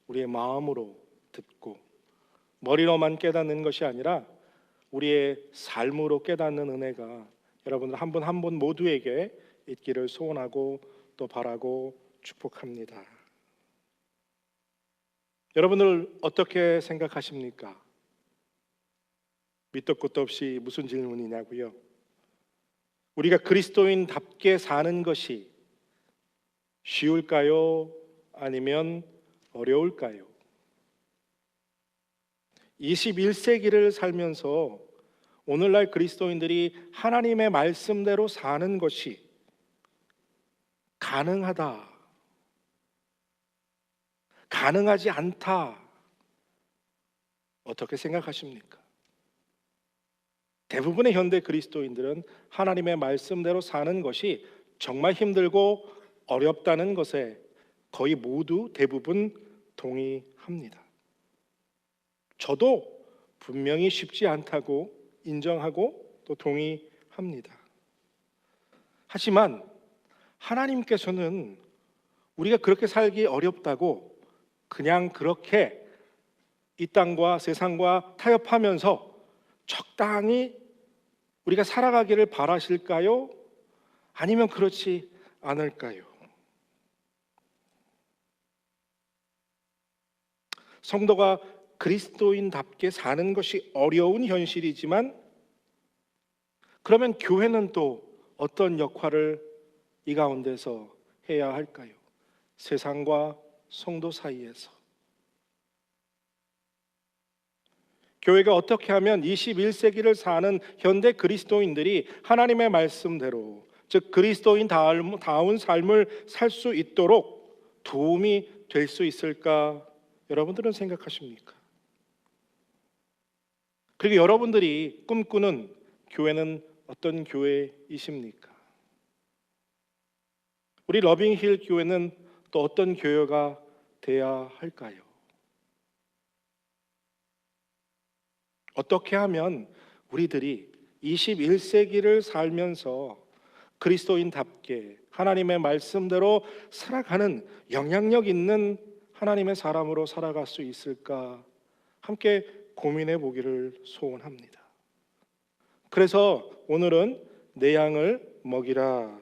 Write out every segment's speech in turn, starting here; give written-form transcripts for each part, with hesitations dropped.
우리의 마음으로 듣고 머리로만 깨닫는 것이 아니라 우리의 삶으로 깨닫는 은혜가 여러분들 한 분 한 분 모두에게 있기를 소원하고 또 바라고 축복합니다. 여러분들 어떻게 생각하십니까? 밑도 끝도 없이 무슨 질문이냐고요? 우리가 그리스도인답게 사는 것이 쉬울까요? 아니면 어려울까요? 21세기를 살면서 오늘날 그리스도인들이 하나님의 말씀대로 사는 것이 가능하다, 가능하지 않다, 어떻게 생각하십니까? 대부분의 현대 그리스도인들은 하나님의 말씀대로 사는 것이 정말 힘들고 어렵다는 것에 거의 모두 대부분 동의합니다. 저도 분명히 쉽지 않다고 인정하고 또 동의합니다. 하지만 하나님께서는 우리가 그렇게 살기 어렵다고 그냥 그렇게 이 땅과 세상과 타협하면서 적당히 우리가 살아가기를 바라실까요? 아니면 그렇지 않을까요? 성도가 그리스도인답게 사는 것이 어려운 현실이지만 그러면 교회는 또 어떤 역할을 이 가운데서 해야 할까요? 세상과 성도 사이에서 교회가 어떻게 하면 21세기를 사는 현대 그리스도인들이 하나님의 말씀대로 즉 그리스도인다운 삶을 살 수 있도록 도움이 될 수 있을까? 여러분들은 생각하십니까? 그리고 여러분들이 꿈꾸는 교회는 어떤 교회이십니까? 우리 러빙힐 교회는 또 어떤 교회가 돼야 할까요? 어떻게 하면 우리들이 21세기를 살면서 그리스도인답게 하나님의 말씀대로 살아가는 영향력 있는 하나님의 사람으로 살아갈 수 있을까? 함께 고민해 보기를 소원합니다. 그래서 오늘은 내 양을 먹이라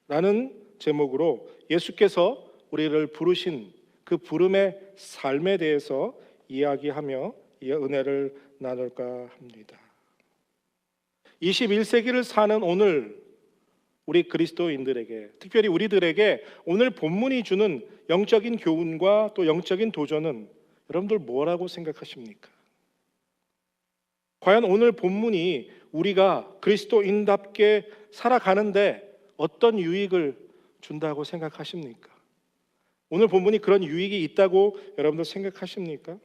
라는 제목으로 예수께서 우리를 부르신 그 부름의 삶에 대해서 이야기하며 이 은혜를 나눌까 합니다. 21세기를 사는 오늘 우리 그리스도인들에게, 특별히 우리들에게 오늘 본문이 주는 영적인 교훈과 또 영적인 도전은 여러분들 뭐라고 생각하십니까? 과연 오늘 본문이 우리가 그리스도인답게 살아가는데 어떤 유익을 준다고 생각하십니까? 오늘 본문이 그런 유익이 있다고 여러분들 생각하십니까?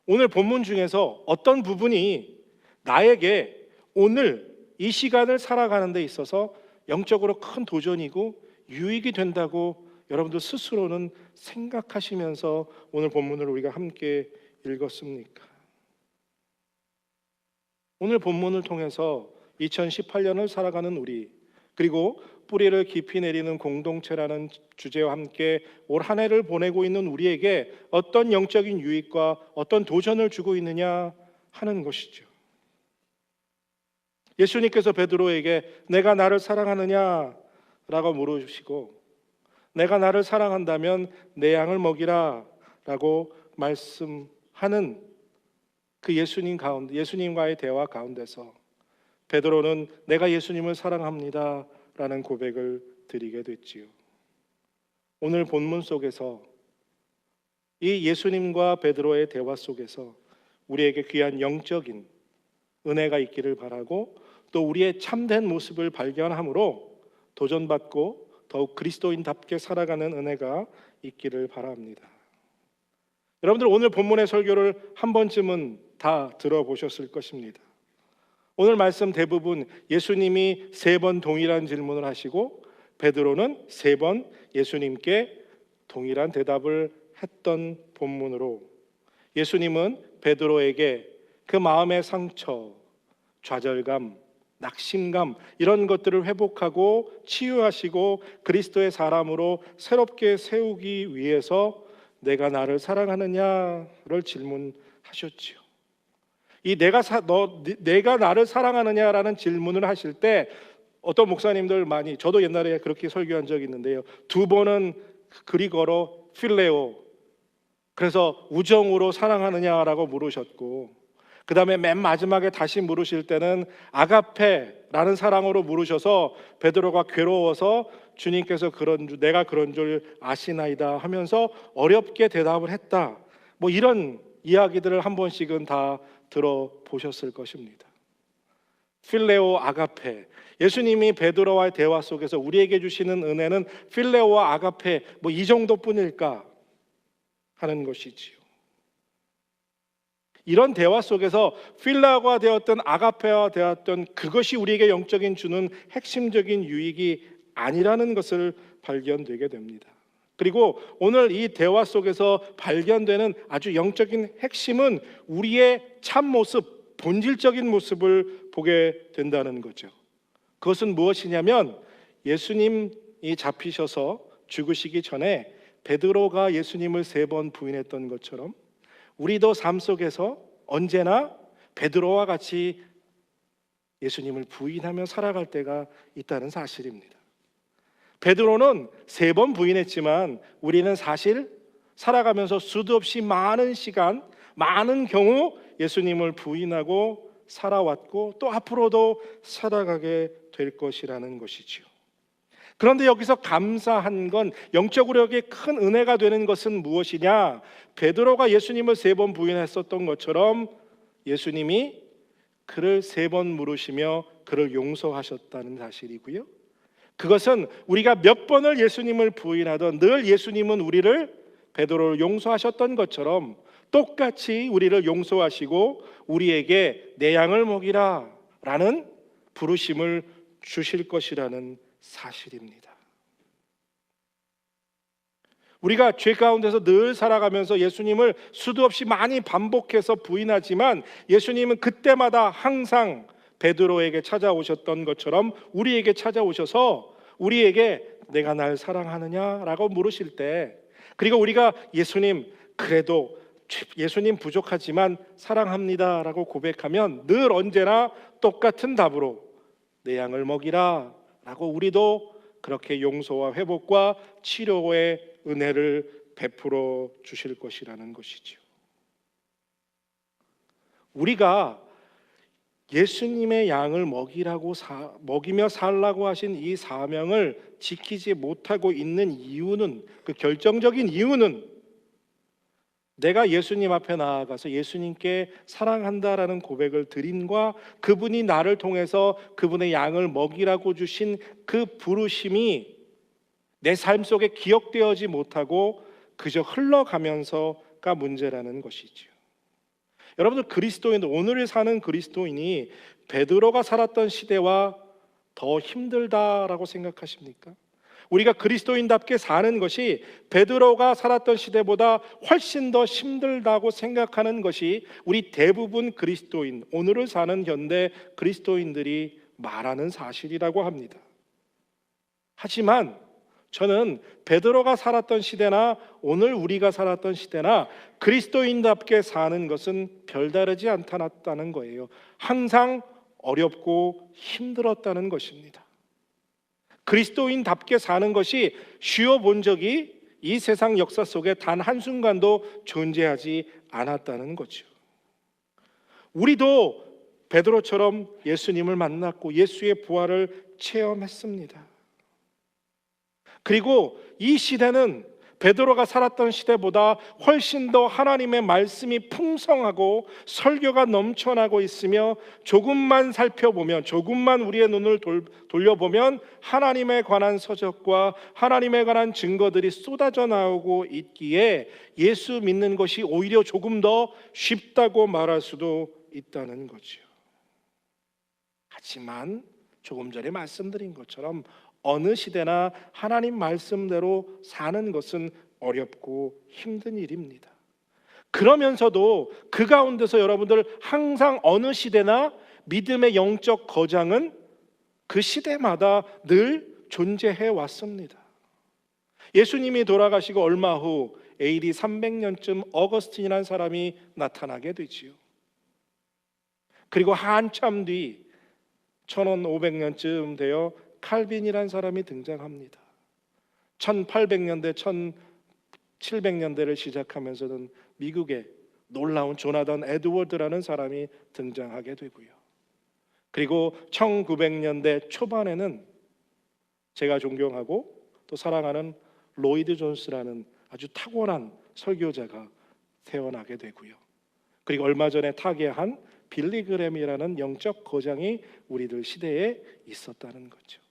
오늘 본문 중에서 어떤 부분이 나에게 오늘 이 시간을 살아가는 데 있어서 영적으로 큰 도전이고 유익이 된다고 여러분들 스스로는 생각하시면서 오늘 본문을 우리가 함께 읽었습니까? 오늘 본문을 통해서 2018년을 살아가는 우리, 그리고 뿌리를 깊이 내리는 공동체라는 주제와 함께 올 한 해를 보내고 있는 우리에게 어떤 영적인 유익과 어떤 도전을 주고 있느냐 하는 것이죠. 예수님께서 베드로에게 내가 나를 사랑하느냐 라고 물으시고 내가 나를 사랑한다면 내 양을 먹이라 라고 말씀하는 그 예수님과의 대화 가운데서 베드로는 내가 예수님을 사랑합니다 라는 고백을 드리게 됐지요. 오늘 본문 속에서 이 예수님과 베드로의 대화 속에서 우리에게 귀한 영적인 은혜가 있기를 바라고 또 우리의 참된 모습을 발견함으로 도전받고 더욱 그리스도인답게 살아가는 은혜가 있기를 바랍니다. 여러분들 오늘 본문의 설교를 한 번쯤은 다 들어보셨을 것입니다. 오늘 말씀 대부분 예수님이 3번 동일한 질문을 하시고 베드로는 3번 예수님께 동일한 대답을 했던 본문으로 예수님은 베드로에게 그 마음의 상처, 좌절감, 낙심감 이런 것들을 회복하고 치유하시고 그리스도의 사람으로 새롭게 세우기 위해서 내가 나를 사랑하느냐를 질문하셨지요. 이 내가 나를 사랑하느냐라는 질문을 하실 때 어떤 목사님들 많이, 저도 옛날에 그렇게 설교한 적이 있는데요, 두 번은 그리거로 필레오, 그래서 우정으로 사랑하느냐라고 물으셨고, 그 다음에 맨 마지막에 다시 물으실 때는 아가페라는 사랑으로 물으셔서 베드로가 괴로워서 주님께서 내가 그런 줄 아시나이다 하면서 어렵게 대답을 했다. 뭐 이런 이야기들을 한 번씩은 다 들어보셨을 것입니다. 필레오, 아가페, 예수님이 베드로와의 대화 속에서 우리에게 주시는 은혜는 필레오와 아가페 뭐 이 정도뿐일까 하는 것이지요. 이런 대화 속에서 필레오가 되었던 아가페와 되었던 그것이 우리에게 영적인 주는 핵심적인 유익이 아니라는 것을 발견되게 됩니다. 그리고 오늘 이 대화 속에서 발견되는 아주 영적인 핵심은 우리의 참 모습, 본질적인 모습을 보게 된다는 거죠. 그것은 무엇이냐면 예수님이 잡히셔서 죽으시기 전에 베드로가 예수님을 3번 부인했던 것처럼 우리도 삶 속에서 언제나 베드로와 같이 예수님을 부인하며 살아갈 때가 있다는 사실입니다. 베드로는 3번 부인했지만 우리는 사실 살아가면서 수도 없이 많은 시간, 많은 경우 예수님을 부인하고 살아왔고 또 앞으로도 살아가게 될 것이라는 것이지요. 그런데 여기서 감사한 건, 영적으로 큰 은혜가 되는 것은 무엇이냐? 베드로가 예수님을 3번 부인했었던 것처럼 예수님이 그를 3번 물으시며 그를 용서하셨다는 사실이고요. 그것은 우리가 몇 번을 예수님을 부인하던 늘 예수님은 우리를, 베드로를 용서하셨던 것처럼 똑같이 우리를 용서하시고 우리에게 내 양을 먹이라 라는 부르심을 주실 것이라는 사실입니다. 우리가 죄 가운데서 늘 살아가면서 예수님을 수도 없이 많이 반복해서 부인하지만 예수님은 그때마다 항상 베드로에게 찾아오셨던 것처럼 우리에게 찾아오셔서 우리에게 내가 날 사랑하느냐라고 물으실 때, 그리고 우리가 예수님 그래도 예수님 부족하지만 사랑합니다라고 고백하면 늘 언제나 똑같은 답으로 내 양을 먹이라 라고 우리도 그렇게 용서와 회복과 치료의 은혜를 베풀어 주실 것이라는 것이죠. 우리가 예수님의 양을 먹이며 살라고 하신 이 사명을 지키지 못하고 있는 이유는, 그 결정적인 이유는 내가 예수님 앞에 나아가서 예수님께 사랑한다라는 고백을 드림과 그분이 나를 통해서 그분의 양을 먹이라고 주신 그 부르심이 내 삶 속에 기억되어지 못하고 그저 흘러가면서가 문제라는 것이죠. 여러분들, 그리스도인들, 오늘을 사는 그리스도인이 베드로가 살았던 시대와 더 힘들다라고 생각하십니까? 우리가 그리스도인답게 사는 것이 베드로가 살았던 시대보다 훨씬 더 힘들다고 생각하는 것이 우리 대부분 그리스도인, 오늘을 사는 현대 그리스도인들이 말하는 사실이라고 합니다. 하지만 저는 베드로가 살았던 시대나 오늘 우리가 살았던 시대나 그리스도인답게 사는 것은 별다르지 않다는 거예요. 항상 어렵고 힘들었다는 것입니다. 그리스도인답게 사는 것이 쉬워 본 적이 이 세상 역사 속에 단 한순간도 존재하지 않았다는 거죠. 우리도 베드로처럼 예수님을 만났고 예수의 부활을 체험했습니다. 그리고 이 시대는 베드로가 살았던 시대보다 훨씬 더 하나님의 말씀이 풍성하고 설교가 넘쳐나고 있으며 조금만 살펴보면, 조금만 우리의 눈을 돌려보면 하나님에 관한 서적과 하나님에 관한 증거들이 쏟아져 나오고 있기에 예수 믿는 것이 오히려 조금 더 쉽다고 말할 수도 있다는 거죠. 하지만 조금 전에 말씀드린 것처럼 어느 시대나 하나님 말씀대로 사는 것은 어렵고 힘든 일입니다. 그러면서도 그 가운데서 여러분들 항상 어느 시대나 믿음의 영적 거장은 그 시대마다 늘 존재해 왔습니다. 예수님이 돌아가시고 얼마 후 AD 300년쯤 어거스틴이라는 사람이 나타나게 되지요. 그리고 한참 뒤 1500년쯤 되어 칼빈이라는 사람이 등장합니다. 1800년대, 1700년대를 시작하면서는 미국에 놀라운 조나단 에드워드라는 사람이 등장하게 되고요. 그리고 1900년대 초반에는 제가 존경하고 또 사랑하는 로이드 존스라는 아주 탁월한 설교자가 태어나게 되고요. 그리고 얼마 전에 타계한 빌리 그램이라는 영적 거장이 우리들 시대에 있었다는 거죠.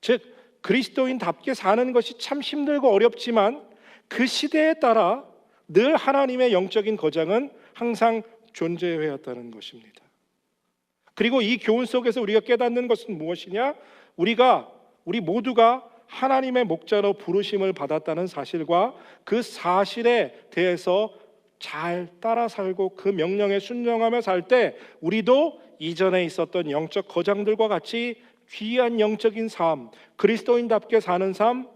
즉 그리스도인답게 사는 것이 참 힘들고 어렵지만 그 시대에 따라 늘 하나님의 영적인 거장은 항상 존재해 왔다는 것입니다. 그리고 이 교훈 속에서 우리가 깨닫는 것은 무엇이냐? 우리 모두가 하나님의 목자로 부르심을 받았다는 사실과 그 사실에 대해서 잘 따라 살고 그 명령에 순종하며 살 때 우리도 이전에 있었던 영적 거장들과 같이 귀한 영적인 삶, 그리스도인답게 사는 삶,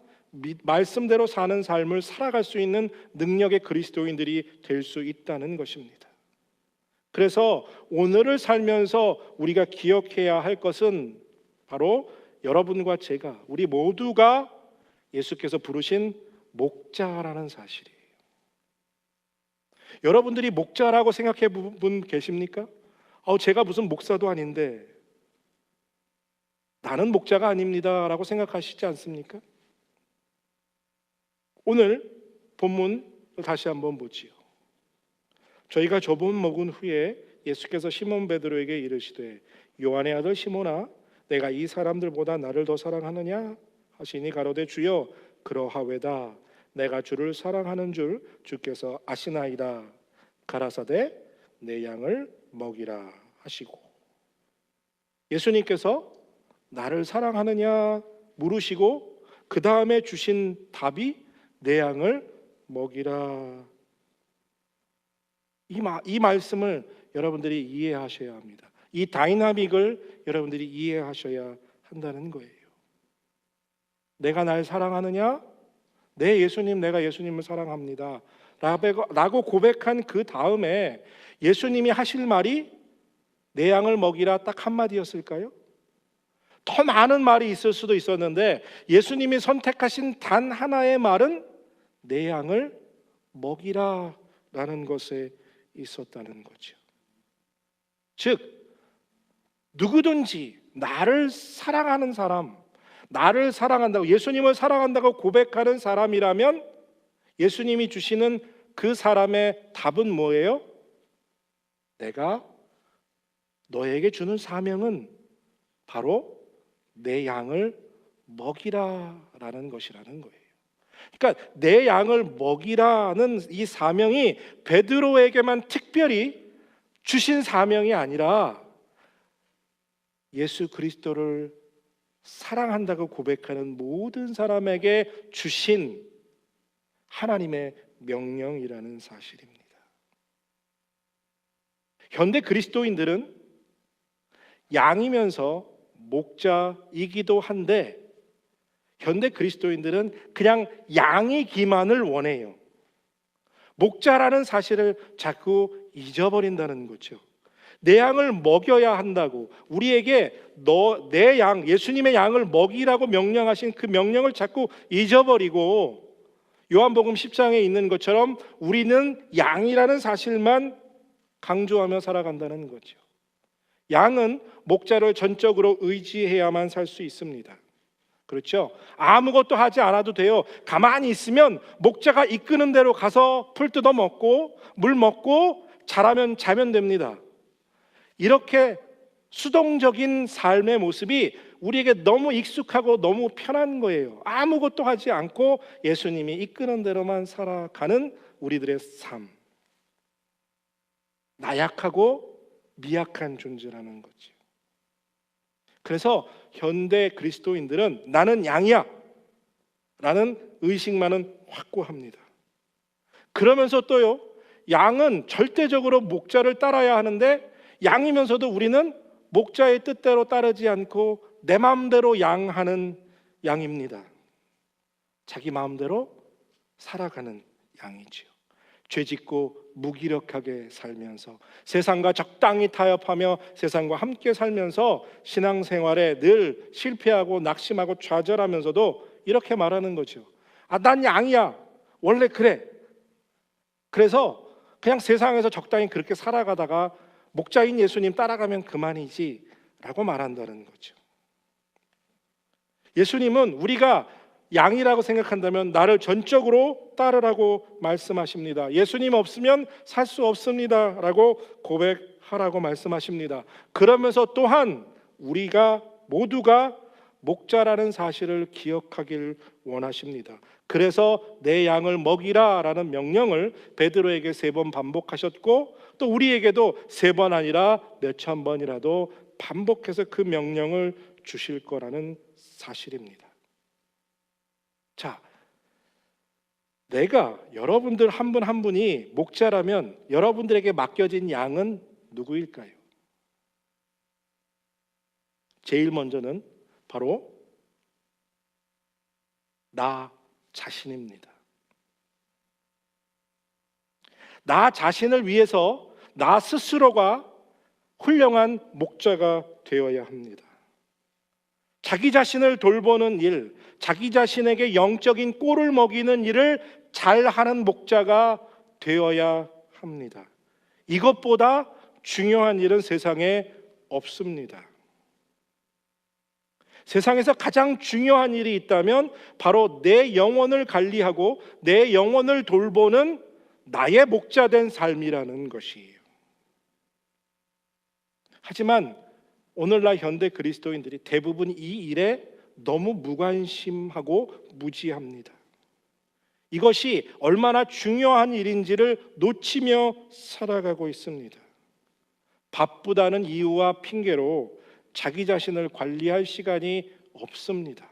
말씀대로 사는 삶을 살아갈 수 있는 능력의 그리스도인들이 될 수 있다는 것입니다. 그래서 오늘을 살면서 우리가 기억해야 할 것은 바로 여러분과 제가, 우리 모두가 예수께서 부르신 목자라는 사실이에요. 여러분들이 목자라고 생각해 본 분 계십니까? 제가 무슨 목사도 아닌데 나는 목자가 아닙니다 라고 생각하시지 않습니까? 오늘 본문을 다시 한번 보지요. 저희가 저번 먹은 후에 예수께서 시몬 베드로에게 이르시되 요한의 아들 시몬아 내가 이 사람들보다 나를 더 사랑하느냐 하시니 가로되 주여 그러하외다 내가 주를 사랑하는 줄 주께서 아시나이다 가라사대 내 양을 먹이라 하시고, 예수님께서 나를 사랑하느냐 물으시고 그 다음에 주신 답이 내 양을 먹이라. 이 말씀을 여러분들이 이해하셔야 합니다. 이 다이나믹을 여러분들이 이해하셔야 한다는 거예요. 내가 날 사랑하느냐? 네, 예수님, 내가 예수님을 사랑합니다 라고 고백한 그 다음에 예수님이 하실 말이 내 양을 먹이라 딱 한마디였을까요? 더 많은 말이 있을 수도 있었는데 예수님이 선택하신 단 하나의 말은 내 양을 먹이라 라는 것에 있었다는 거죠. 즉 누구든지 나를 사랑하는 사람, 나를 사랑한다고, 예수님을 사랑한다고 고백하는 사람이라면 예수님이 주시는 그 사람의 답은 뭐예요? 내가 너에게 주는 사명은 바로 내 양을 먹이라라는 것이라는 거예요. 그러니까 내 양을 먹이라는 이 사명이 베드로에게만 특별히 주신 사명이 아니라 예수 그리스도를 사랑한다고 고백하는 모든 사람에게 주신 하나님의 명령이라는 사실입니다. 현대 그리스도인들은 양이면서 목자이기도 한데 현대 그리스도인들은 그냥 양이기만을 원해요. 목자라는 사실을 자꾸 잊어버린다는 거죠. 내 양을 먹여야 한다고, 우리에게 내 양, 예수님의 양을 먹이라고 명령하신 그 명령을 자꾸 잊어버리고 요한복음 10장에 있는 것처럼 우리는 양이라는 사실만 강조하며 살아간다는 거죠. 양은 목자를 전적으로 의지해야만 살 수 있습니다. 그렇죠? 아무것도 하지 않아도 돼요. 가만히 있으면 목자가 이끄는 대로 가서 풀 뜯어 먹고 물 먹고 자라면 자면 됩니다. 이렇게 수동적인 삶의 모습이 우리에게 너무 익숙하고 너무 편한 거예요. 아무것도 하지 않고 예수님이 이끄는 대로만 살아가는 우리들의 삶. 나약하고 미약한 존재라는 거죠. 그래서 현대 그리스도인들은 나는 양이야 라는 의식만은 확고합니다. 그러면서 또요, 양은 절대적으로 목자를 따라야 하는데 양이면서도 우리는 목자의 뜻대로 따르지 않고 내 마음대로 양하는 양입니다. 자기 마음대로 살아가는 양이지요. 죄짓고 무기력하게 살면서 세상과 적당히 타협하며 세상과 함께 살면서 신앙생활에 늘 실패하고 낙심하고 좌절하면서도 이렇게 말하는 거죠. 난 양이야. 원래 그래. 그래서 그냥 세상에서 적당히 그렇게 살아가다가 목자인 예수님 따라가면 그만이지 라고 말한다는 거죠. 예수님은 우리가 양이라고 생각한다면 나를 전적으로 따르라고 말씀하십니다. 예수님 없으면 살 수 없습니다 라고 고백하라고 말씀하십니다. 그러면서 또한 우리가 모두가 목자라는 사실을 기억하길 원하십니다. 그래서 내 양을 먹이라 라는 명령을 베드로에게 3번 반복하셨고 또 우리에게도 3번 아니라 몇천 번이라도 반복해서 그 명령을 주실 거라는 사실입니다. 자, 내가 여러분들 한 분 한 분이 목자라면 여러분들에게 맡겨진 양은 누구일까요? 제일 먼저는 바로 나 자신입니다. 나 자신을 위해서 나 스스로가 훌륭한 목자가 되어야 합니다. 자기 자신을 돌보는 일, 자기 자신에게 영적인 꼴을 먹이는 일을 잘하는 목자가 되어야 합니다. 이것보다 중요한 일은 세상에 없습니다. 세상에서 가장 중요한 일이 있다면 바로 내 영혼을 관리하고 내 영혼을 돌보는 나의 목자된 삶이라는 것이에요. 하지만 오늘날 현대 그리스도인들이 대부분 이 일에 너무 무관심하고 무지합니다. 이것이 얼마나 중요한 일인지를 놓치며 살아가고 있습니다. 바쁘다는 이유와 핑계로 자기 자신을 관리할 시간이 없습니다.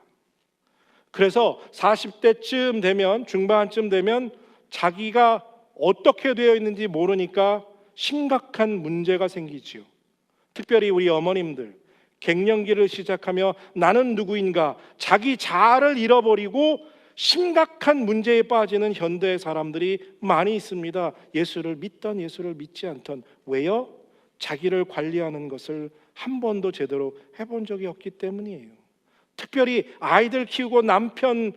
그래서 40대쯤 되면, 중반쯤 되면 자기가 어떻게 되어 있는지 모르니까 심각한 문제가 생기지요. 특별히 우리 어머님들, 갱년기를 시작하며 나는 누구인가, 자기 자아를 잃어버리고 심각한 문제에 빠지는 현대 사람들이 많이 있습니다. 예수를 믿던 예수를 믿지 않던. 왜요? 자기를 관리하는 것을 한 번도 제대로 해본 적이 없기 때문이에요. 특별히 아이들 키우고 남편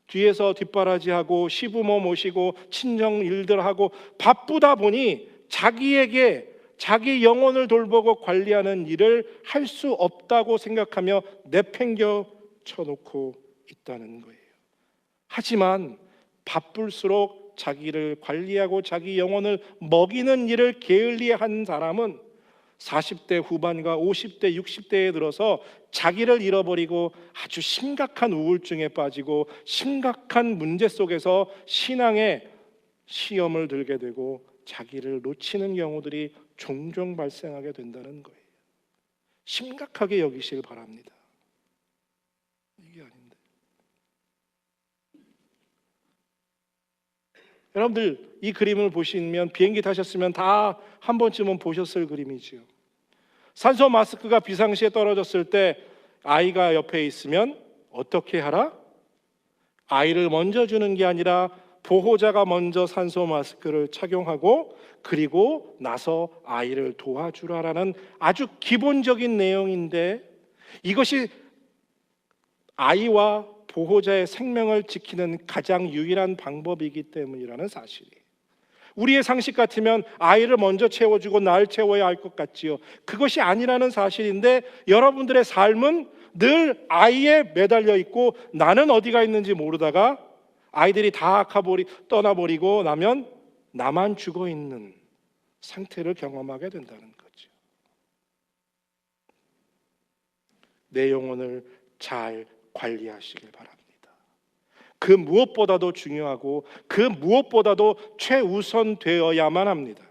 뒤에서 뒷바라지하고 시부모 모시고 친정 일들 하고 바쁘다 보니 자기에게 자기 영혼을 돌보고 관리하는 일을 할 수 없다고 생각하며 내팽겨 쳐놓고 있다는 거예요. 하지만 바쁠수록 자기를 관리하고 자기 영혼을 먹이는 일을 게을리한 사람은 40대 후반과 50대, 60대에 들어서 자기를 잃어버리고 아주 심각한 우울증에 빠지고 심각한 문제 속에서 신앙의 시험을 들게 되고 자기를 놓치는 경우들이 종종 발생하게 된다는 거예요. 심각하게 여기시길 바랍니다. 이게 아닌데. 여러분들 이 그림을 보시면 비행기 타셨으면 다 한 번쯤은 보셨을 그림이지요. 산소 마스크가 비상시에 떨어졌을 때 아이가 옆에 있으면 어떻게 하라? 아이를 먼저 주는 게 아니라 보호자가 먼저 산소 마스크를 착용하고 그리고 나서 아이를 도와주라라는 아주 기본적인 내용인데 이것이 아이와 보호자의 생명을 지키는 가장 유일한 방법이기 때문이라는 사실이에요. 우리의 상식 같으면 아이를 먼저 채워주고 날 채워야 할 것 같지요. 그것이 아니라는 사실인데 여러분들의 삶은 늘 아이에 매달려 있고 나는 어디가 있는지 모르다가 아이들이 다 떠나버리고 나면 나만 죽어 있는 상태를 경험하게 된다는 거죠. 내 영혼을 잘 관리하시길 바랍니다. 그 무엇보다도 중요하고 그 무엇보다도 최우선 되어야만 합니다.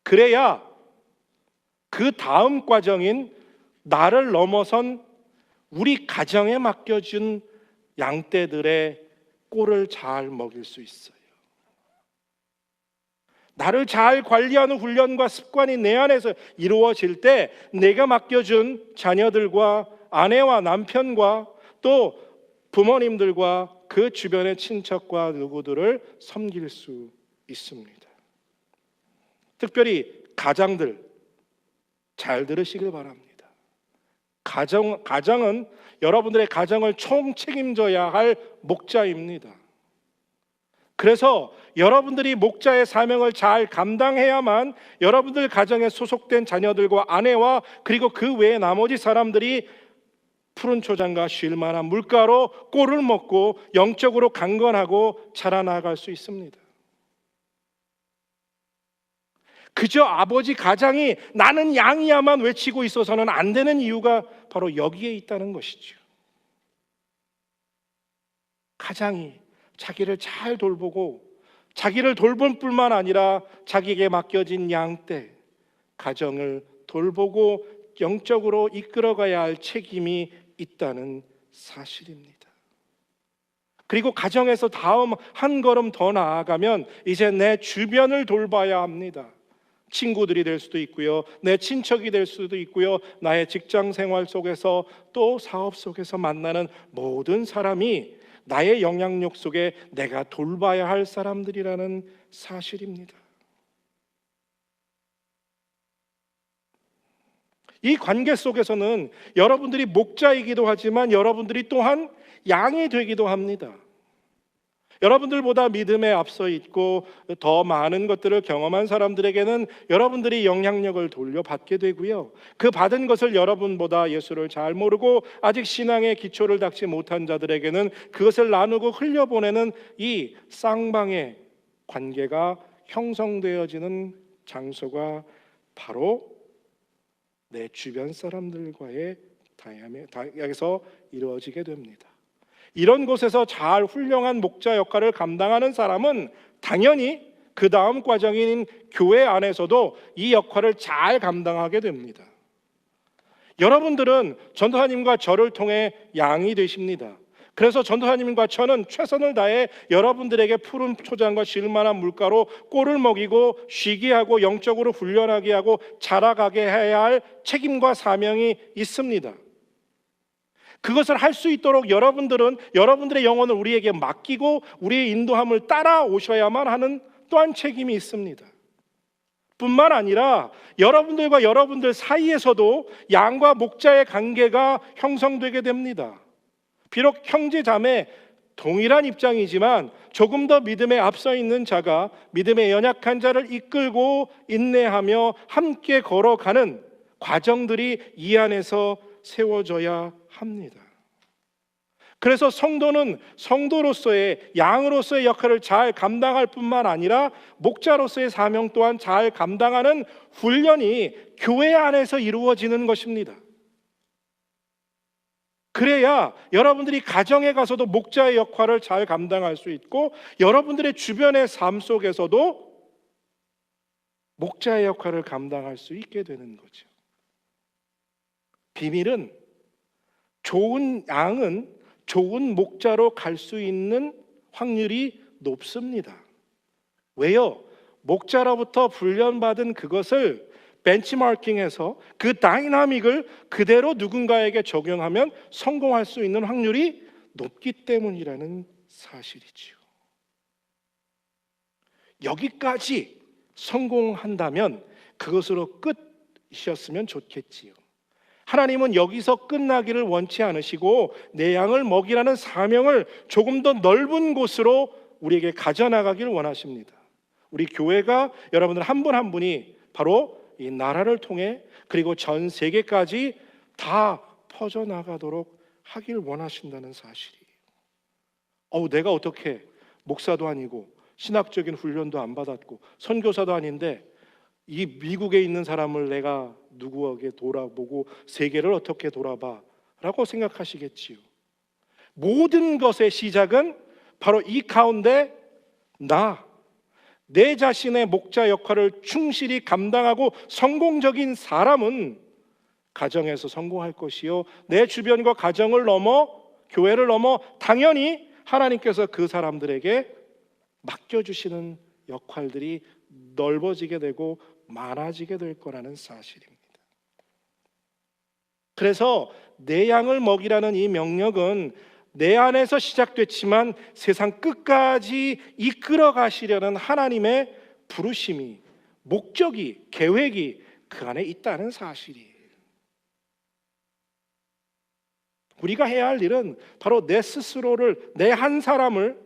그래야 그 다음 과정인 나를 넘어선 우리 가정에 맡겨준 양떼들의 꼴을 잘 먹일 수 있어요. 나를 잘 관리하는 훈련과 습관이 내 안에서 이루어질 때 내가 맡겨준 자녀들과 아내와 남편과 또 부모님들과 그 주변의 친척과 누구들을 섬길 수 있습니다. 특별히 가장들 잘 들으시길 바랍니다. 가정은 여러분들의 가정을 총책임져야 할 목자입니다. 그래서 여러분들이 목자의 사명을 잘 감당해야만 여러분들 가정에 소속된 자녀들과 아내와 그리고 그 외의 나머지 사람들이 푸른 초장과 쉴 만한 물가로 꼴을 먹고 영적으로 강건하고 자라나갈 수 있습니다. 그저 아버지 가장이 나는 양이야만 외치고 있어서는 안 되는 이유가 바로 여기에 있다는 것이죠. 가장이 자기를 잘 돌보고 자기를 돌볼 뿐만 아니라 자기에게 맡겨진 양떼 가정을 돌보고 영적으로 이끌어가야 할 책임이 있다는 사실입니다. 그리고 가정에서 다음 한 걸음 더 나아가면 이제 내 주변을 돌봐야 합니다. 친구들이 될 수도 있고요, 내 친척이 될 수도 있고요, 나의 직장 생활 속에서 또 사업 속에서 만나는 모든 사람이 나의 영향력 속에 내가 돌봐야 할 사람들이라는 사실입니다. 이 관계 속에서는 여러분들이 목자이기도 하지만 여러분들이 또한 양이 되기도 합니다. 여러분들보다 믿음에 앞서 있고 더 많은 것들을 경험한 사람들에게는 여러분들이 영향력을 돌려받게 되고요, 그 받은 것을 여러분보다 예수를 잘 모르고 아직 신앙의 기초를 닦지 못한 자들에게는 그것을 나누고 흘려보내는 이 쌍방의 관계가 형성되어지는 장소가 바로 내 주변 사람들과의 다양에서 이루어지게 됩니다. 이런 곳에서 잘 훌륭한 목자 역할을 감당하는 사람은 당연히 그 다음 과정인 교회 안에서도 이 역할을 잘 감당하게 됩니다. 여러분들은 전도사님과 저를 통해 양이 되십니다. 그래서 전도사님과 저는 최선을 다해 여러분들에게 푸른 초장과 쉴만한 물가로 꼴을 먹이고 쉬게 하고 영적으로 훈련하게 하고 자라가게 해야 할 책임과 사명이 있습니다. 그것을 할 수 있도록 여러분들은 여러분들의 영혼을 우리에게 맡기고 우리의 인도함을 따라오셔야만 하는 또한 책임이 있습니다. 뿐만 아니라 여러분들과 여러분들 사이에서도 양과 목자의 관계가 형성되게 됩니다. 비록 형제 자매 동일한 입장이지만 조금 더 믿음에 앞서 있는 자가 믿음의 연약한 자를 이끌고 인내하며 함께 걸어가는 과정들이 이 안에서 세워져야 합니다. 그래서 성도는 성도로서의 양으로서의 역할을 잘 감당할 뿐만 아니라 목자로서의 사명 또한 잘 감당하는 훈련이 교회 안에서 이루어지는 것입니다. 그래야 여러분들이 가정에 가서도 목자의 역할을 잘 감당할 수 있고 여러분들의 주변의 삶 속에서도 목자의 역할을 감당할 수 있게 되는 거죠. 비밀은 좋은 양은 좋은 목자로 갈 수 있는 확률이 높습니다. 왜요? 목자로부터 훈련받은 그것을 벤치마킹해서 그 다이나믹을 그대로 누군가에게 적용하면 성공할 수 있는 확률이 높기 때문이라는 사실이지요. 여기까지 성공한다면 그것으로 끝이었으면 좋겠지요. 하나님은 여기서 끝나기를 원치 않으시고 내 양을 먹이라는 사명을 조금 더 넓은 곳으로 우리에게 가져나가기를 원하십니다. 우리 교회가 여러분들 한 분 한 분이 바로 이 나라를 통해 그리고 전 세계까지 다 퍼져나가도록 하길 원하신다는 사실이에요. 내가 어떻게 목사도 아니고 신학적인 훈련도 안 받았고 선교사도 아닌데 이 미국에 있는 사람을 내가 누구에게 돌아보고 세계를 어떻게 돌아봐 라고 생각하시겠지요. 모든 것의 시작은 바로 이 가운데 내 자신의 목자 역할을 충실히 감당하고 성공적인 사람은 가정에서 성공할 것이요 내 주변과 가정을 넘어 교회를 넘어 당연히 하나님께서 그 사람들에게 맡겨주시는 역할들이 넓어지게 되고 많아지게 될 거라는 사실입니다. 그래서 내 양을 먹이라는 이 명령은 내 안에서 시작됐지만 세상 끝까지 이끌어 가시려는 하나님의 부르심이, 목적이, 계획이 그 안에 있다는 사실이에요. 우리가 해야 할 일은 바로 내 스스로를, 내 한 사람을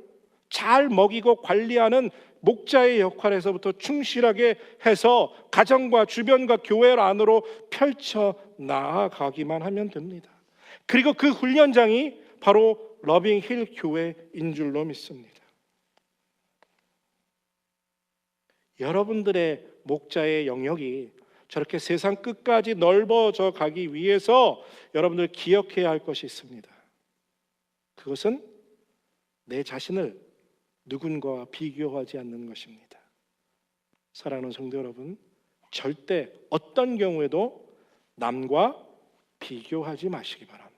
잘 먹이고 관리하는 목자의 역할에서부터 충실하게 해서 가정과 주변과 교회 안으로 펼쳐 나아가기만 하면 됩니다. 그리고 그 훈련장이 바로 러빙힐 교회인 줄로 믿습니다. 여러분들의 목자의 영역이 저렇게 세상 끝까지 넓어져 가기 위해서 여러분들 기억해야 할 것이 있습니다. 그것은 내 자신을 누군가와 비교하지 않는 것입니다. 사랑하는 성도 여러분, 절대 어떤 경우에도 남과 비교하지 마시기 바랍니다.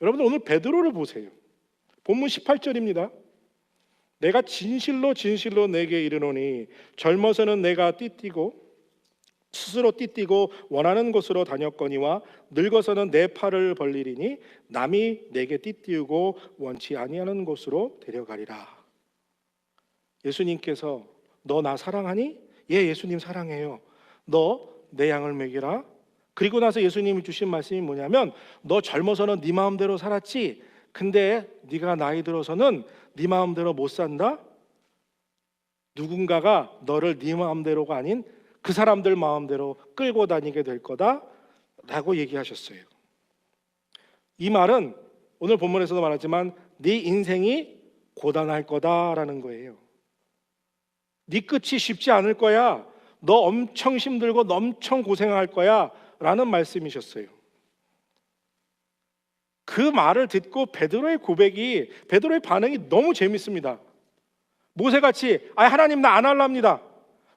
여러분들 오늘 베드로를 보세요. 본문 18절입니다. 내가 진실로 진실로 내게 이르노니 젊어서는 내가 스스로 띠띠고 원하는 곳으로 다녔거니와 늙어서는 내 팔을 벌리리니 남이 내게 띠띠우고 원치 아니하는 곳으로 데려가리라. 예수님께서 너 나 사랑하니? 예, 예수님 사랑해요. 너 내 양을 먹이라. 그리고 나서 예수님이 주신 말씀이 뭐냐면 너 젊어서는 네 마음대로 살았지? 근데 네가 나이 들어서는 네 마음대로 못 산다? 누군가가 너를 네 마음대로가 아닌 그 사람들 마음대로 끌고 다니게 될 거다 라고 얘기하셨어요. 이 말은 오늘 본문에서도 말하지만 네 인생이 고단할 거다라는 거예요. 네 끝이 쉽지 않을 거야. 너 엄청 힘들고 너 엄청 고생할 거야 라는 말씀이셨어요. 그 말을 듣고 베드로의 고백이, 베드로의 반응이 너무 재밌습니다. 모세같이 하나님 나 안 할랍니다.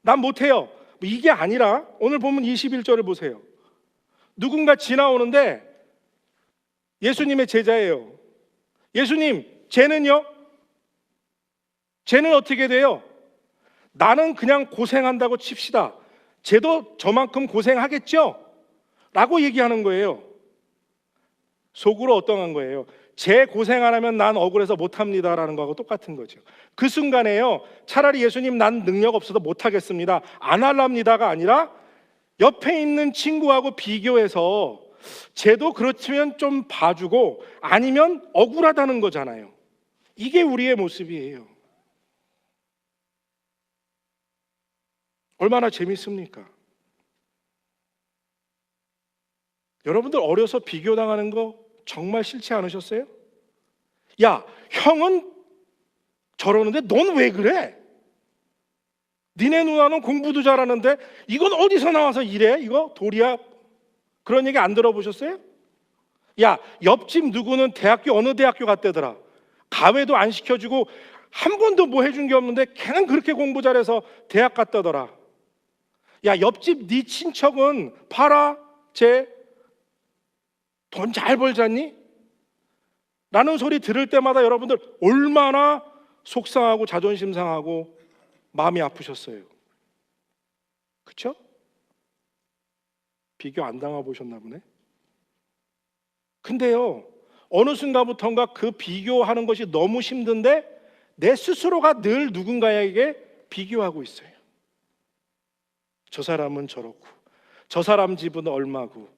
난 못해요. 이게 아니라 오늘 보면 21절을 보세요. 누군가 지나오는데 예수님의 제자예요. 예수님, 쟤는요? 쟤는 어떻게 돼요? 나는 그냥 고생한다고 칩시다. 쟤도 저만큼 고생하겠죠? 라고 얘기하는 거예요. 속으로 어떠한 거예요? 쟤 고생 안 하면 난 억울해서 못합니다 라는 거하고 똑같은 거죠. 그 순간에요, 차라리 예수님 난 능력 없어서 못하겠습니다, 안 할랍니다가 아니라 옆에 있는 친구하고 비교해서 쟤도 그렇지만 좀 봐주고 아니면 억울하다는 거잖아요. 이게 우리의 모습이에요. 얼마나 재밌습니까? 여러분들 어려서 비교당하는 거 정말 싫지 않으셨어요? 야, 형은 저러는데 넌 왜 그래? 니네 누나는 공부도 잘하는데 이건 어디서 나와서 이래? 이거 도리야? 그런 얘기 안 들어보셨어요? 야, 옆집 누구는 대학교 어느 대학교 갔대더라. 가외도 안 시켜주고 한 번도 뭐 해준 게 없는데 걔는 그렇게 공부 잘해서 대학 갔다더라. 야, 옆집 네 친척은 봐라, 쟤 돈 잘 벌잖니? 라는 소리 들을 때마다 여러분들 얼마나 속상하고 자존심 상하고 마음이 아프셨어요. 그렇죠? 비교 안 당해보셨나 보네. 근데요, 어느 순간부터인가 그 비교하는 것이 너무 힘든데 내 스스로가 늘 누군가에게 비교하고 있어요. 저 사람은 저렇고, 저 사람 집은 얼마고,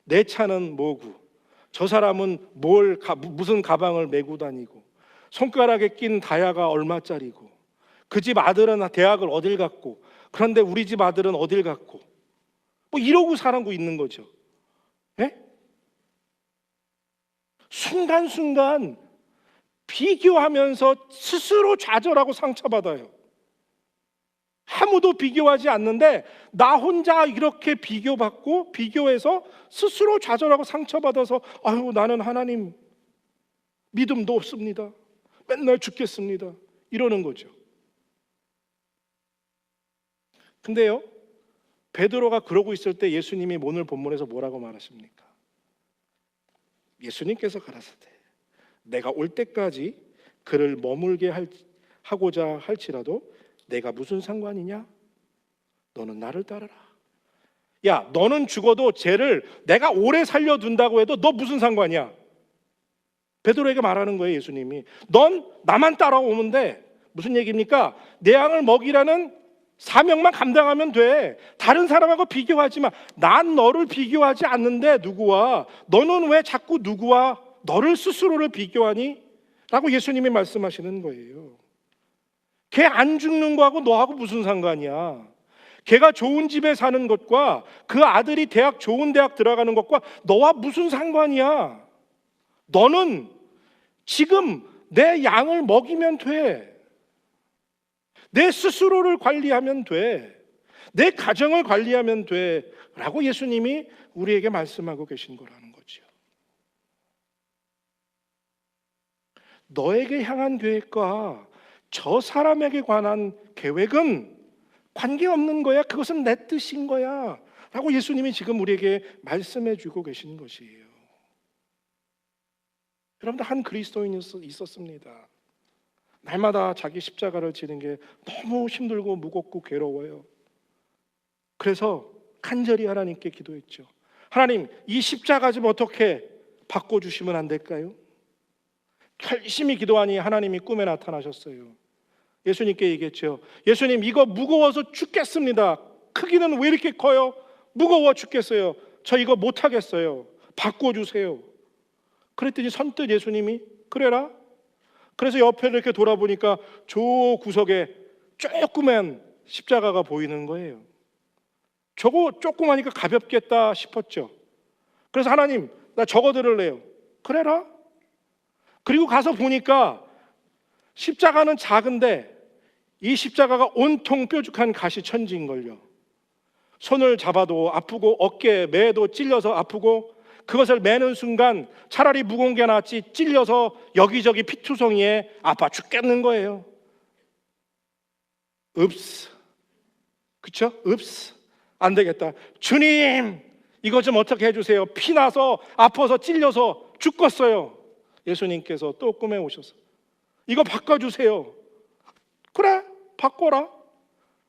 내 차는 뭐고, 저 사람은 무슨 가방을 메고 다니고, 손가락에 낀 다이아가 얼마짜리고, 그 집 아들은 대학을 어딜 갔고, 그런데 우리 집 아들은 어딜 갔고, 뭐 이러고 살고 있는 거죠. 예? 순간순간 비교하면서 스스로 좌절하고 상처받아요. 아무도 비교하지 않는데 나 혼자 이렇게 비교받고 비교해서 스스로 좌절하고 상처받아서 아유, 나는 하나님 믿음도 없습니다, 맨날 죽겠습니다, 이러는 거죠. 근데요, 베드로가 그러고 있을 때 예수님이 오늘 본문에서 뭐라고 말하십니까? 예수님께서 가라사대 내가 올 때까지 그를 머물게 하고자 할지라도 내가 무슨 상관이냐? 너는 나를 따르라. 야, 너는 죽어도 쟤를 내가 오래 살려둔다고 해도 너 무슨 상관이야? 베드로에게 말하는 거예요, 예수님이. 넌 나만 따라오면 돼. 무슨 얘기입니까? 내 양을 먹이라는 사명만 감당하면 돼. 다른 사람하고 비교하지 마. 난 너를 비교하지 않는데 누구와? 너는 왜 자꾸 누구와 너를 스스로를 비교하니? 라고 예수님이 말씀하시는 거예요. 걔 안 죽는 거하고 너하고 무슨 상관이야? 걔가 좋은 집에 사는 것과 그 아들이 좋은 대학 들어가는 것과 너와 무슨 상관이야? 너는 지금 내 양을 먹이면 돼. 내 스스로를 관리하면 돼. 내 가정을 관리하면 돼. 라고 예수님이 우리에게 말씀하고 계신 거라는 거죠. 너에게 향한 계획과 저 사람에게 관한 계획은 관계없는 거야. 그것은 내 뜻인 거야. 라고 예수님이 지금 우리에게 말씀해 주고 계신 것이에요. 여러분들, 한 그리스도인이 있었습니다. 날마다 자기 십자가를 지는 게 너무 힘들고 무겁고 괴로워요. 그래서 간절히 하나님께 기도했죠. 하나님, 이 십자가 좀 어떻게 바꿔주시면 안 될까요? 열심히 기도하니 하나님이 꿈에 나타나셨어요. 예수님께 얘기했죠. 예수님, 이거 무거워서 죽겠습니다. 크기는 왜 이렇게 커요? 무거워 죽겠어요. 저 이거 못하겠어요. 바꿔주세요. 그랬더니 선뜻 예수님이 그래라. 그래서 옆에 이렇게 돌아보니까 저 구석에 조그만 십자가가 보이는 거예요. 저거 조그마니까 가볍겠다 싶었죠. 그래서 하나님, 나 저거 들을래요. 그래라. 그리고 가서 보니까 십자가는 작은데 이 십자가가 온통 뾰족한 가시천지인걸요. 손을 잡아도 아프고 어깨 매도 찔려서 아프고, 그것을 매는 순간 차라리 무거운 게 낫지 찔려서 여기저기 피투성이에 아파 죽겠는 거예요. 읍스. 그쵸? 읍스. 안 되겠다. 주님, 이거 좀 어떻게 해주세요. 피나서 아파서 찔려서 죽겠어요. 예수님께서 또 꿈에 오셔서 이거 바꿔주세요. 그래, 바꿔라.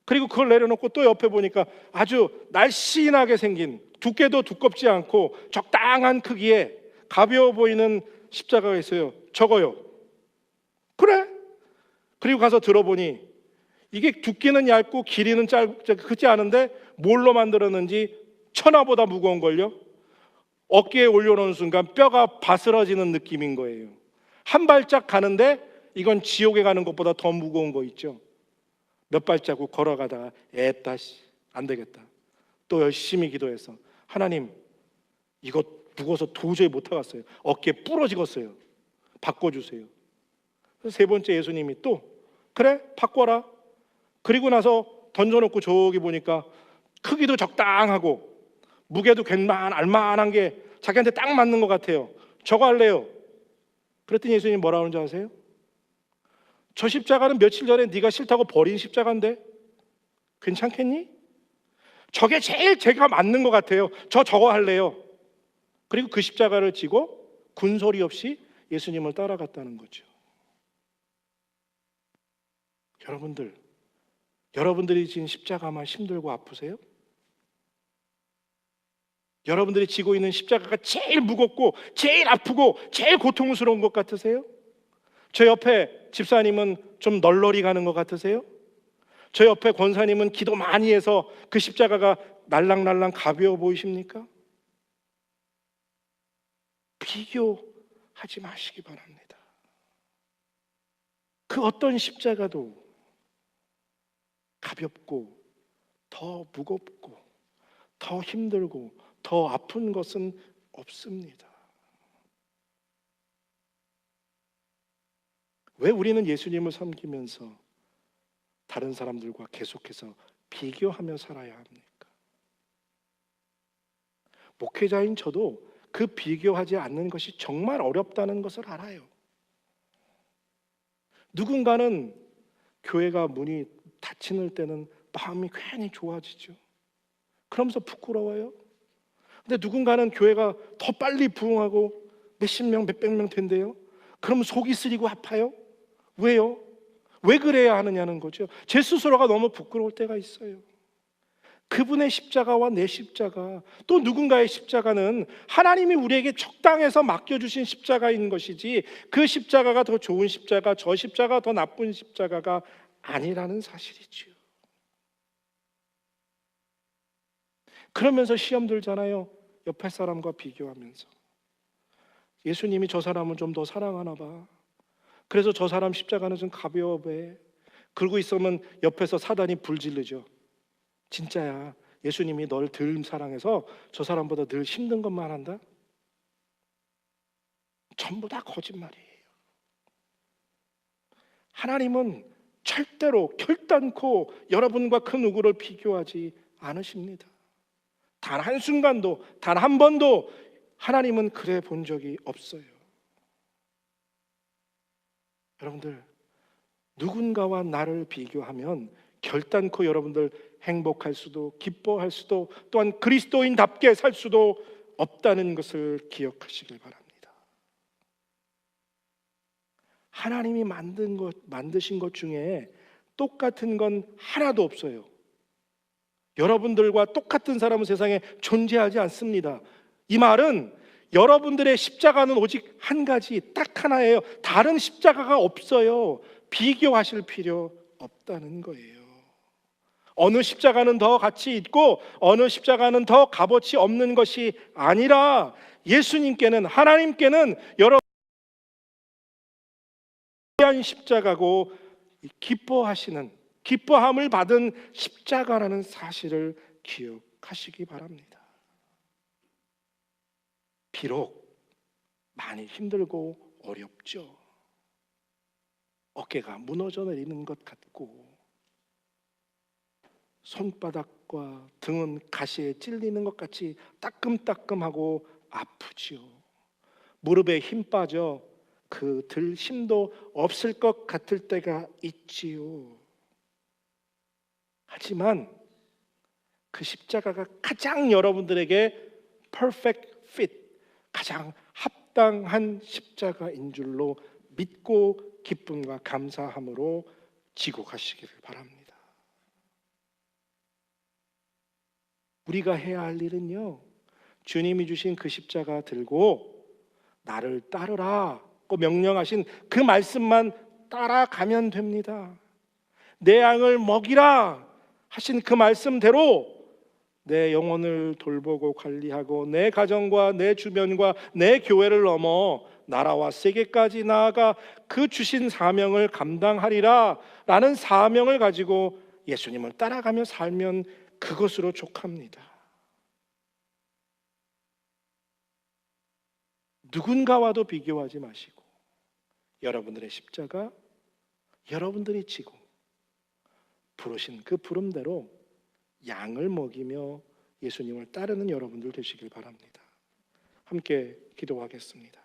그리고 그걸 내려놓고 또 옆에 보니까 아주 날씬하게 생긴, 두께도 두껍지 않고 적당한 크기에 가벼워 보이는 십자가가 있어요. 저거요. 그래. 그리고 가서 들어보니 이게 두께는 얇고 길이는 크지 않은데 뭘로 만들었는지 천하보다 무거운 걸요. 어깨에 올려놓은 순간 뼈가 바스러지는 느낌인 거예요. 한 발짝 가는데 이건 지옥에 가는 것보다 더 무거운 거 있죠. 몇 발자국 걸어가다가 안 되겠다. 또 열심히 기도해서 하나님, 이거 무거워서 도저히 못 하겠어요. 어깨 부러지겠어요. 바꿔주세요. 세 번째 예수님이 또 그래, 바꿔라. 그리고 나서 던져놓고 저기 보니까 크기도 적당하고 무게도 알만한 게 자기한테 딱 맞는 것 같아요. 저거 할래요. 그랬더니 예수님이 뭐라 그러는지 아세요? 저 십자가는 며칠 전에 네가 싫다고 버린 십자가인데 괜찮겠니? 저게 제일 제가 맞는 것 같아요. 저거 할래요. 그리고 그 십자가를 지고 군소리 없이 예수님을 따라갔다는 거죠. 여러분들이 지은 십자가만 힘들고 아프세요? 여러분들이 지고 있는 십자가가 제일 무겁고 제일 아프고 제일 고통스러운 것 같으세요? 저 옆에 집사님은 좀 널널이 가는 것 같으세요? 저 옆에 권사님은 기도 많이 해서 그 십자가가 날랑날랑 가벼워 보이십니까? 비교하지 마시기 바랍니다. 그 어떤 십자가도 가볍고 더 무겁고 더 힘들고 더 아픈 것은 없습니다. 왜 우리는 예수님을 섬기면서 다른 사람들과 계속해서 비교하며 살아야 합니까? 목회자인 저도 그 비교하지 않는 것이 정말 어렵다는 것을 알아요. 누군가는 교회가 문이 닫히는 때는 마음이 괜히 좋아지죠. 그러면서 부끄러워요. 근데 누군가는 교회가 더 빨리 부흥하고 몇십 명, 몇백 명 된대요. 그럼 속이 쓰리고 아파요. 왜요? 왜 그래야 하느냐는 거죠. 제 스스로가 너무 부끄러울 때가 있어요. 그분의 십자가와 내 십자가, 또 누군가의 십자가는 하나님이 우리에게 적당해서 맡겨주신 십자가인 것이지, 그 십자가가 더 좋은 십자가, 저 십자가 더 나쁜 십자가가 아니라는 사실이지요. 그러면서 시험 들잖아요. 옆에 사람과 비교하면서. 예수님이 저 사람을 좀 더 사랑하나 봐. 그래서 저 사람 십자가는 좀 가벼워 배. 그러고 있으면 옆에서 사단이 불지르죠. 진짜야, 예수님이 널 덜 사랑해서 저 사람보다 늘 힘든 것만 한다? 전부 다 거짓말이에요. 하나님은 절대로 결단코 여러분과 그 누구를 비교하지 않으십니다. 단 한순간도, 단 한 번도 하나님은 그래 본 적이 없어요. 여러분들, 누군가와 나를 비교하면 결단코 여러분들 행복할 수도, 기뻐할 수도, 또한 그리스도인답게 살 수도 없다는 것을 기억하시길 바랍니다. 하나님이 만드신 것 중에 똑같은 건 하나도 없어요. 여러분들과 똑같은 사람은 세상에 존재하지 않습니다. 이 말은 여러분들의 십자가는 오직 한 가지, 딱 하나예요. 다른 십자가가 없어요. 비교하실 필요 없다는 거예요. 어느 십자가는 더 가치 있고 어느 십자가는 더 값어치 없는 것이 아니라, 예수님께는, 하나님께는 여러분의 십자가고 기뻐함을 받은 십자가라는 사실을 기억하시기 바랍니다. 비록 많이 힘들고 어렵죠. 어깨가 무너져 내리는 것 같고, 손바닥과 등은 가시에 찔리는 것 같이 따끔따끔하고 아프지요. 무릎에 힘 빠져 그 들 힘도 없을 것 같을 때가 있지요. 하지만 그 십자가가 가장 여러분들에게 perfect fit, 가장 합당한 십자가인 줄로 믿고 기쁨과 감사함으로 지고 가시기를 바랍니다. 우리가 해야 할 일은요, 주님이 주신 그 십자가 들고 나를 따르라고 명령하신 그 말씀만 따라가면 됩니다. 내 양을 먹이라 하신 그 말씀대로 내 영혼을 돌보고 관리하고 내 가정과 내 주변과 내 교회를 넘어 나라와 세계까지 나아가 그 주신 사명을 감당하리라 라는 사명을 가지고 예수님을 따라가며 살면 그것으로 족합니다. 누군가와도 비교하지 마시고 여러분들의 십자가, 여러분들이 지고 부르신 그 부름대로 양을 먹이며 예수님을 따르는 여러분들 되시길 바랍니다. 함께 기도하겠습니다.